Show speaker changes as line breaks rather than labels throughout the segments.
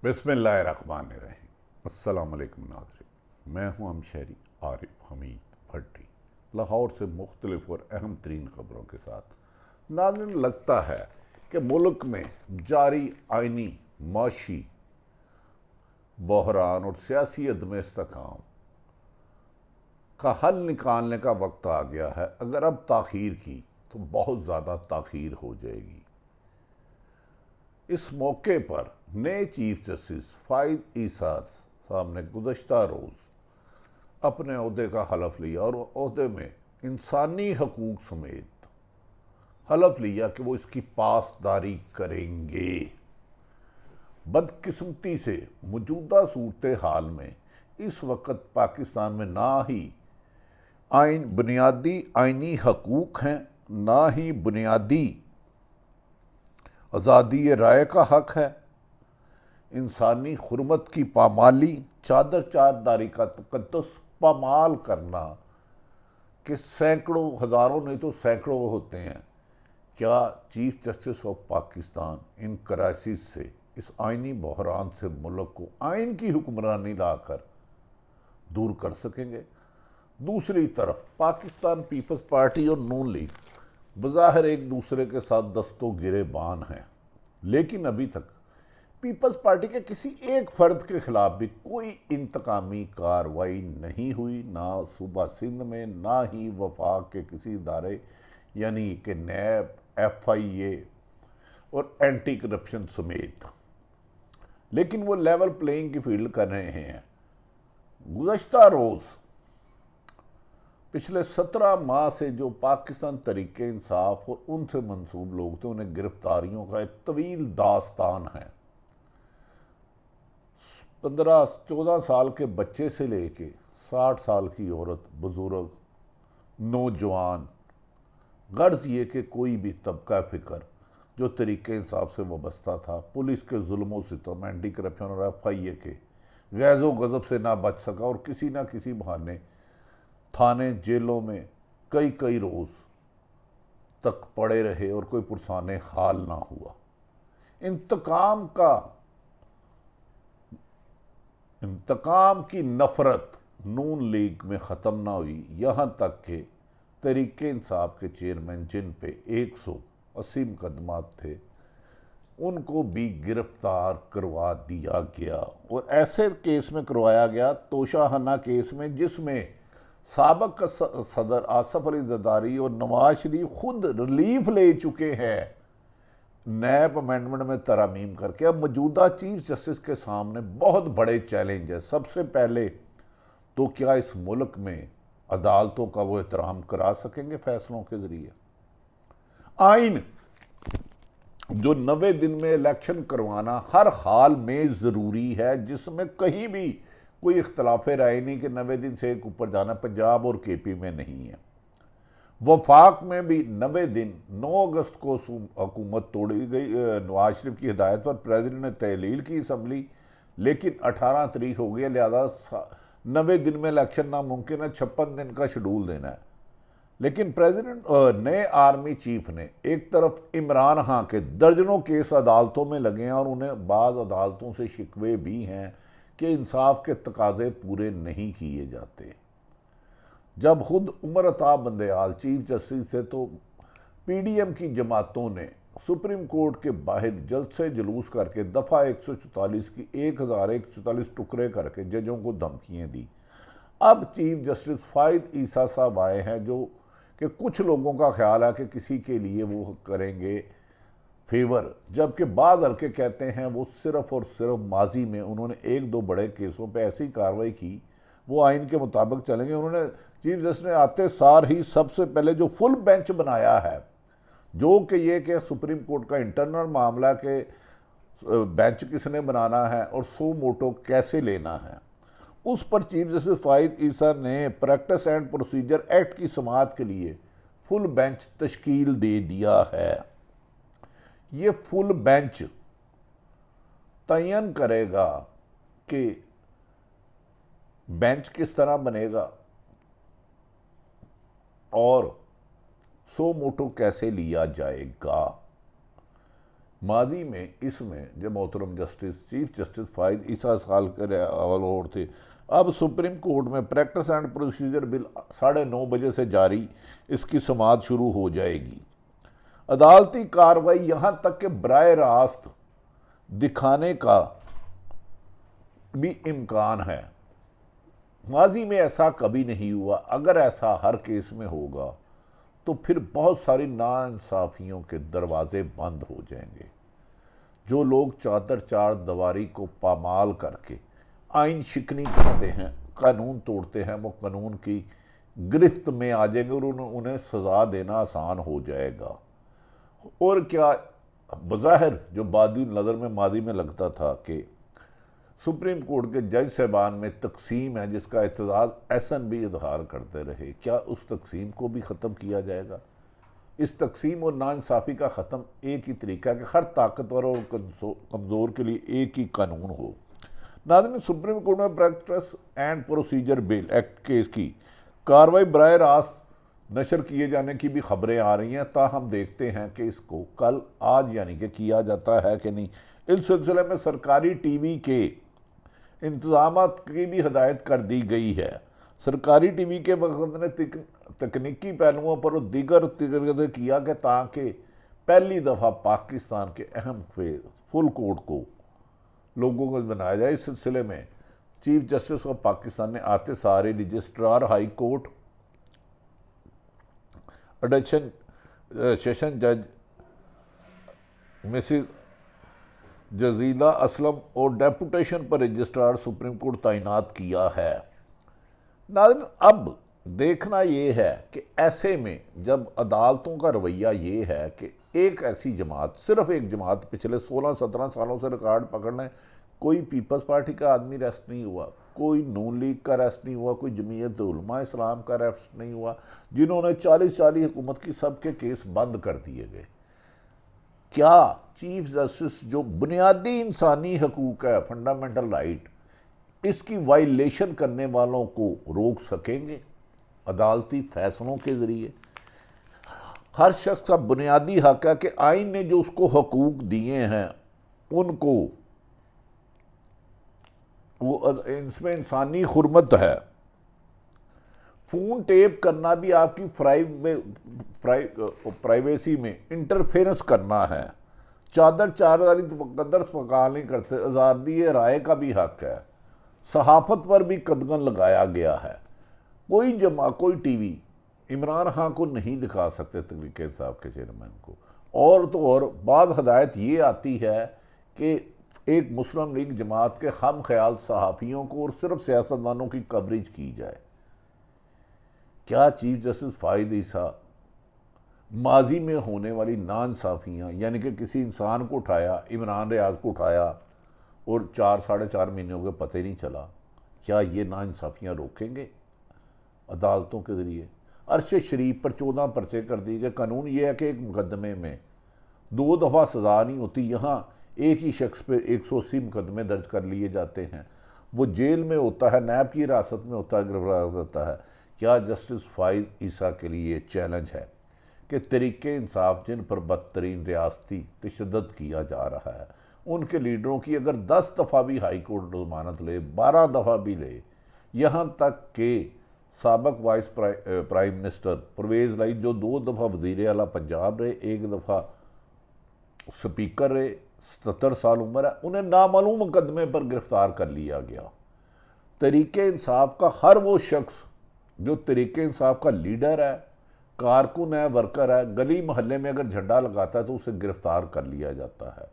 बिस्मिल्लाहिर्रहमानिर्रहीम। अस्सलाम वालेकुम नाज़रीन, मैं हूँ हमशहरी आरिफ हमीद भट्टी, लाहौर से मुख्तलिफ और अहम तरीन ख़बरों के साथ। नाज़रीन, लगता है कि मुल्क में जारी आइनी, माशी बहरान और सियासी अदम इस्तेकाम का हल निकालने का वक्त आ गया है। अगर अब ताख़ीर की तो बहुत ज़्यादा ताख़ीर हो जाएगी। इस मौके पर नए चीफ जस्टिस फ़ाइद ईसा साहब ने गुज़श्ता रोज़ अपने ओहदे का हलफ लिया और ओहदे में इंसानी हकूक़ समेत हलफ लिया कि वो इसकी पासदारी करेंगे। बदकिस्मती से मौजूदा सूरत हाल में इस वक्त पाकिस्तान में ना ही बुनियादी आइनी हकूक़ हैं, ना ही बुनियादी आज़ादी राय का हक है। इंसानी हुर्मत की पामाली, चादर चारदारी का तकद्दुस पामाल करना कि सैकड़ों, हज़ारों नहीं तो सैकड़ों होते हैं। क्या chief justice of Pakistan in crisis से, इस आइनी बहरान से मुल्क को आइन की हुक्मरानी लाकर दूर कर सकेंगे? दूसरी तरफ पाकिस्तान पीपल्स पार्टी और नून लीग बज़ाहिर एक दूसरे के साथ दस्तों गिरेबान हैं, लेकिन अभी तक पीपल्स पार्टी के किसी एक फ़र्द के खिलाफ भी कोई इंतकामी कार्रवाई नहीं हुई, ना सूबा सिंध में, ना ही वफाक के किसी इदारे यानी कि नैब, FIA और एंटी करप्शन समेत। लेकिन वो लेवल प्लेइंग की फील्ड कर रहे हैं। गुज़श्ता रोज़ पिछले 17 माह से जो पाकिस्तान तरीके इंसाफ और उनसे मंसूब लोग थे, उन्हें गिरफ्तारियों का एक तवील दास्तान है। 15-14 साल के बच्चे से लेके 60 साल की औरत, बुजुर्ग, नौजवान, गर्ज ये कि कोई भी तबका फ़िक्र जो तरीके इंसाफ से वाबस्ता था, पुलिस के जुल्म सितम, एंटी करप्शन और FIA के गैज़ो गज़ब से ना बच सका और किसी ना किसी बहाने थाने, जेलों में कई कई रोज़ तक पड़े रहे और कोई पुरसाने हाल ना हुआ। इंतकाम की नफ़रत नून लीग में ख़त्म ना हुई, यहाँ तक कि तरीके इंसाफ के चेयरमैन, जिन पे 180 मुकदमात थे, उनको भी गिरफ्तार करवा दिया गया। और ऐसे केस में करवाया गया, तोशाखाना केस में, जिसमें साबिक़ सदर आसफ अली ज़रदारी और नवाज शरीफ खुद रिलीफ ले चुके हैं नैब अमेंडमेंट में तरमीम करके। अब मौजूदा चीफ जस्टिस के सामने बहुत बड़े चैलेंज है। सबसे पहले तो क्या इस मुल्क में अदालतों का वो एहतराम करा सकेंगे फैसलों के ज़रिए? आइन जो 90 दिन में इलेक्शन करवाना हर हाल में ज़रूरी है, जिसमें कहीं भी कोई इख्तलाफ राय नहीं कि 90 दिन से एक ऊपर जाना, पंजाब और KP में नहीं है। वफाक में भी 90 दिन, 9 अगस्त को हुकूमत तोड़ी गई नवाज शरीफ की हिदायत पर, प्रेसिडेंट ने तहलील की असम्बली, लेकिन 18 तारीख हो गई, लिहाजा 90 दिन में इलेक्शन नामुमकिन है। 56 दिन का शेड्यूल देना है। लेकिन प्रेसिडेंट नए आर्मी चीफ ने एक तरफ इमरान खान के दर्जनों केस अदालतों में लगे हैं और उन्हें बाज़ अदालतों से शिकवे भी हैं कि इंसाफ के तकाजे पूरे नहीं किए जाते। जब खुद उमर अता बंदयाल चीफ जस्टिस थे तो PDM की जमातों ने सुप्रीम कोर्ट के बाहर जलसे जुलूस करके दफ़ा 144 की 1144 टुकड़े करके जजों को धमकियाँ दी। अब चीफ जस्टिस फ़ाइद ईसा साहब आए हैं, जो कि कुछ लोगों का ख्याल है कि किसी के लिए वो करेंगे फेवर, जबकि बाद हल्के कहते हैं वो सिर्फ़ और सिर्फ माजी में उन्होंने 1-2 बड़े केसों पे ऐसी कार्रवाई की, वो आइन के मुताबिक चलेंगे। उन्होंने चीफ जस्टिस ने आते सार ही सबसे पहले जो फुल बेंच बनाया है, जो कि ये कि सुप्रीम कोर्ट का इंटरनल मामला के बेंच किसने बनाना है और सो मोटो कैसे लेना है, उस पर चीफ जस्टिस फ़ाइद ईसा ने प्रैक्टिस एंड प्रोसीजर एक्ट की समाअत के लिए फुल बेंच तश्कील दे दिया है। ये फुल बेंच तयन करेगा कि बेंच किस तरह बनेगा और सो मोटो कैसे लिया जाएगा। मादी में इसमें जब मोहतरम जस्टिस चीफ जस्टिस फायद ईसा साल के और थे, अब सुप्रीम कोर्ट में प्रैक्टिस एंड प्रोसीजर बिल 9:30 बजे से जारी, इसकी समाअत शुरू हो जाएगी। अदालती कार्रवाई यहां तक कि बराह रास्त दिखाने का भी इम्कान है। माजी में ऐसा कभी नहीं हुआ। अगर ऐसा हर केस में होगा तो फिर बहुत सारी नाइंसाफियों के दरवाजे बंद हो जाएंगे। जो लोग चादर चार दीवारी को पामाल करके आइन शिकनी करते हैं, कानून तोड़ते हैं, वो कानून की गिरफ्त में आ जाएंगे और उन्हें सज़ा देना आसान हो जाएगा। और क्या बज़ाहिर जो बादी नज़र में मादी में लगता था कि सुप्रीम कोर्ट के जज साहबान में तकसीम है जिसका एतजाज़ एहसन भी इजहार करते रहे, क्या उस तकसीम को भी ख़त्म किया जाएगा? इस तकसीम और नाइंसाफ़ी का ख़त्म एक ही तरीका है कि हर ताकतवर और कमज़ोर के लिए एक ही कानून हो। नाज़रीन, सुप्रीम कोर्ट में practice and procedure bill act case की कार्रवाई बराह रास्त नशर किए जाने की भी खबरें आ रही हैं, ताहम देखते हैं कि इसको कल आज यानी कि किया जाता है कि नहीं। इस सिलसिले में सरकारी टीवी के इंतजामात की भी हदायत कर दी गई है। सरकारी टीवी के वक्त ने तकनीकी पहलुओं पर दीगर किया कि ताकि पहली दफ़ा पाकिस्तान के अहम फेज फुल कोर्ट को लोगों को बनाया जाए। इस सिलसिले में चीफ जस्टिस ऑफ पाकिस्तान ने आते सारे registrar high court, addition session जज मिसिज जजीला असलम और डेपुटेशन पर रजिस्ट्रार सुप्रीम कोर्ट तैनात किया है। नाज़रीन, अब देखना ये है कि ऐसे में जब अदालतों का रवैया ये है कि एक ऐसी जमात, सिर्फ एक जमात पिछले 16-17 सालों से रिकॉर्ड पकड़ना है, कोई पीपल्स पार्टी का आदमी अरेस्ट नहीं हुआ, कोई नून लीग का अरेस्ट नहीं हुआ, कोई जमीयत उलमा इस्लाम का अरेस्ट नहीं हुआ, जिन्होंने 40 हुकूमत की सबके केस बंद कर दिए गए। क्या चीफ जस्टिस जो बुनियादी इंसानी हकूक है, फंडामेंटल राइट, इसकी वायलेशन करने वालों को रोक सकेंगे अदालती फैसलों के ज़रिए? हर शख्स का बुनियादी हक है कि आइन ने जो उसको हकूक दिए हैं उनको, वो इसमें इंसानी हुर्मत है। फ़ोन टेप करना भी आपकी प्राइवेसी में इंटरफेरेंस करना है। चादर चारदारी कदर सवाल नहीं करते। आज़ादी राय का भी हक है। सहाफ़त पर भी कदगन लगाया गया है। कोई टीवी इमरान खान को नहीं दिखा सकते तहरीक इंसाफ के चेयरमैन को। और तो और बाद हदायत ये आती है कि एक मुस्लिम लीग जमात के हम ख्याल सहाफ़ियों को और सिर्फ सियासतदानों की कवरेज की जाए। क्या चीफ जस्टिस फायद ईसा माजी में होने वाली नाइंसाफ़ियाँ, यानी कि किसी इंसान को उठाया, इमरान रियाज को उठाया और 4-4.5 महीने हो गए पता नहीं चला, क्या ये नाइंसाफ़ियाँ रोकेंगे अदालतों के ज़रिए? अरशद शरीफ पर 14 पर्चे कर दिए गए। कानून ये है कि एक मुकदमे में 2 दफ़ा सज़ा नहीं होती। यहाँ एक ही शख्स पे 180 मुकदमे दर्ज कर लिए जाते हैं। वो जेल में होता है, नैब की हिरासत में होता है, गिरफ्तार होता है। क्या जस्टिस फायद ईसा के लिए चैलेंज है कि तरीके इंसाफ जिन पर बदतरीन रियासती तशद्दुद किया जा रहा है, उनके लीडरों की अगर 10 दफ़ा भी हाई कोर्ट जमानत ले, 12 दफ़ा भी ले, यहाँ तक कि साबक वाइस प्राइम मिनिस्टर परवेज़ लाई जो 2 दफ़ा वज़ीर आला पंजाब रहे, 1 दफ़ा स्पीकर रहे, 77 साल उम्र है, उन्हें नामालूम मुकदमे पर गिरफ्तार कर लिया गया। तरीके इंसाफ का हर वो शख्स जो तरीके इंसाफ का लीडर है, कारकुन है, वर्कर है, गली मोहल्ले में अगर झंडा लगाता है तो उसे गिरफ्तार कर लिया जाता है।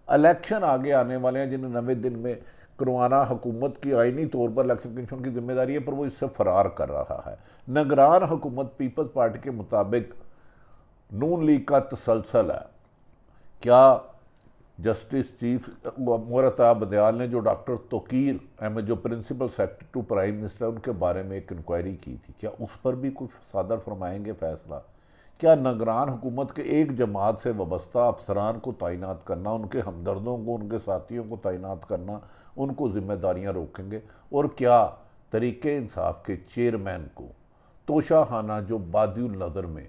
इलेक्शन आगे आने वाले हैं जिन्हें 90 दिन में करवाना हुकूमत की आइनी तौर पर इलेक्शन कमीशन की जिम्मेदारी है, पर वो इससे फरार कर रहा है। निगरान हुकूमत पीपल्स पार्टी के मुताबिक नून लीग का तसलसल है। क्या जस्टिस चीफ मुरताब बदयाल ने जो डॉक्टर तोकीर अहमद जो principal secretary to prime minister उनके बारे में एक इंक्वायरी की थी, क्या उस पर भी कुछ सादर फरमाएंगे फैसला? क्या निगरान हुकूमत के एक जमात से वाबस्ता अफसरान को तैनात करना, उनके हमदर्दों को, उनके साथियों को तैनात करना, उनको जिम्मेदारियां रोकेंगे? और क्या तरीके इंसाफ के चेयरमैन को तोशाखाना जो बादिउल नज़र में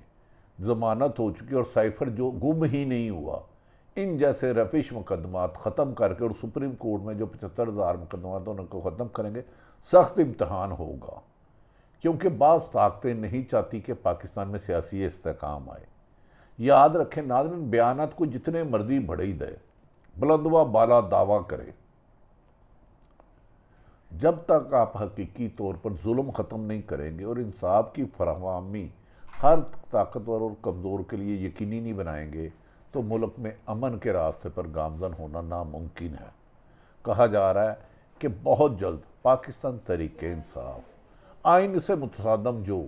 ज़मानत हो चुकी और साइफर जो गुम ही नहीं हुआ, इन जैसे रफिश मुकदमात ख़त्म करके और सुप्रीम कोर्ट में जो 75,000 मुकदमात उनको ख़त्म करेंगे, सख्त इम्तहान होगा। क्योंकि बाज़ ताकतें नहीं चाहती कि पाकिस्तान में सियासी इस्तेहकाम आए। याद रखें नाज़रीन, बयानात को जितने मर्जी बढ़ी दे, बुलंदवा बाला दावा करे, जब तक आप हकीकी तौर पर जुल्म ख़त्म नहीं करेंगे और इंसाफ की फराहमी हर ताकतवर और कमज़ोर के लिए यकीनी नहीं बनाएंगे, तो मुल्क में अमन के रास्ते पर गामज़न होना नामुमकिन है। कहा जा रहा है कि बहुत जल्द पाकिस्तान तहरीक इंसाफ आइन से मुतसादम जो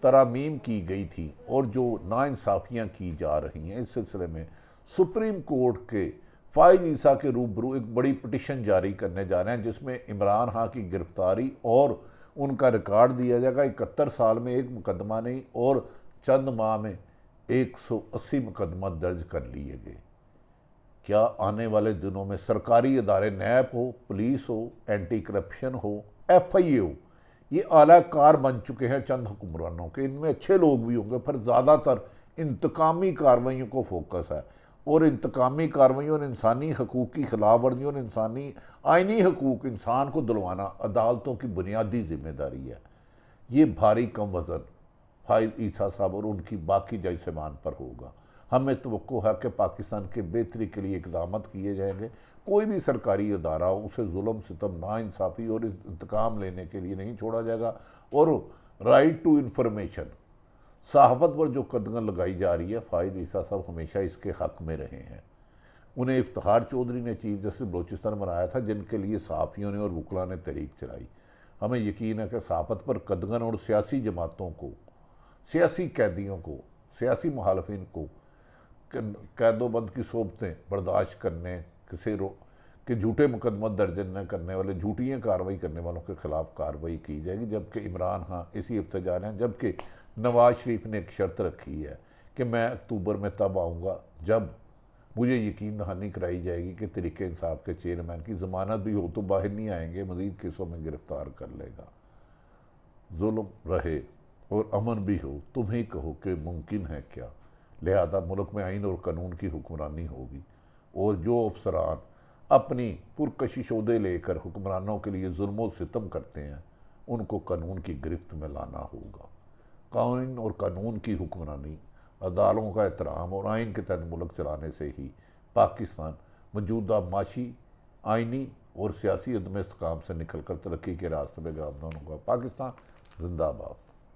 तरामीम की गई थी और जो नाइंसाफ़ियाँ की जा रही हैं, इस सिलसिले में सुप्रीम कोर्ट के फ़ाइज़ ईसा के रूबरू एक बड़ी पिटिशन जारी करने जा रहे हैं, जिसमें इमरान खान की गिरफ्तारी और उनका रिकॉर्ड दिया जाएगा। 71 साल में एक मुकदमा नहीं और चंद माह में 180 मुकदमा दर्ज कर लिए गए। क्या आने वाले दिनों में सरकारी इदारे, नैब हो, पुलिस हो, एंटी करप्शन हो, FIA हो, ये आला कार बन चुके हैं चंद हुक्मरानों के। इनमें अच्छे लोग भी होंगे, पर ज़्यादातर इंतकामी कार्रवाइयों को फोकस है। और इंतकामी कार्रवाइयों और इंसानी हकूक़ की खिलाफ वर्जियों और इंसानी आइनी हकूक़ इंसान को दिलवाना अदालतों की बुनियादी जिम्मेदारी है। ये भारी कम वज़न फ़ाइज़ ईसा साहब और उनकी बाकी जैसमान पर होगा। हमें तवक्को है कि पाकिस्तान के बेहतरी के लिए इक़दाम किए जाएंगे। कोई भी सरकारी अदारा हो, उसे जुल्म सितम, नाइंसाफ़ी और इंतकाम लेने के लिए नहीं छोड़ा जाएगा। और राइट टू इंफॉर्मेशन, सहाफ़त पर जो कदम लगाई जा रही है, फ़ाइज़ ईसा साहब हमेशा इसके हक़ में रहे हैं। उन्हें इफ्तिखार चौधरी ने चीफ जस्टिस बलोचिस्तान बनाया था, जिनके लिए सहाफ़ियों ने और वकला ने तहरीक चलाई। हमें यकीन है कि सहाफ़त पर कदगन और सियासी जमातों को, सियासी कैदियों को, सियासी मुखालफिन को कैदोबंद की सोबतें बर्दाश्त करने कि झूठे मुकदमा दर्ज न करने वाले, झूठियाँ कार्रवाई करने वालों के खिलाफ कार्रवाई की जाएगी। जबकि इमरान खान इसी हफ्ते जा रहे हैं, जबकि नवाज़ शरीफ ने एक शर्त रखी है कि मैं अक्टूबर में तब आऊँगा जब मुझे यकीन दहानी कराई जाएगी कि तहरीक इंसाफ के चेयरमैन की ज़मानत भी हो तो बाहर नहीं आएंगे, मज़ीद केसों में गिरफ़्तार कर लेगा। जुल्म रहे और अमन भी हो, तुम ही कहो कि मुमकिन है क्या। लिहाजा मुल्क में आइन और कानून की हुक्मरानी होगी और जो अफसरान अपनी पुरकशिश ओहदे लेकर हुक्मरानों के लिए जुल्म सितम करते हैं, उनको कानून की गिरफ्त में लाना होगा। कानून और कानून की हुक्मरानी, अदालतों का एहतराम और आइन के तहत मुल्क चलाने से ही पाकिस्तान मौजूदा माशी, आइनी और सियासी अदम इस्तेकाम से निकल कर तरक्की के रास्ते पर गामज़न होगा। पाकिस्तान जिंदाबाद।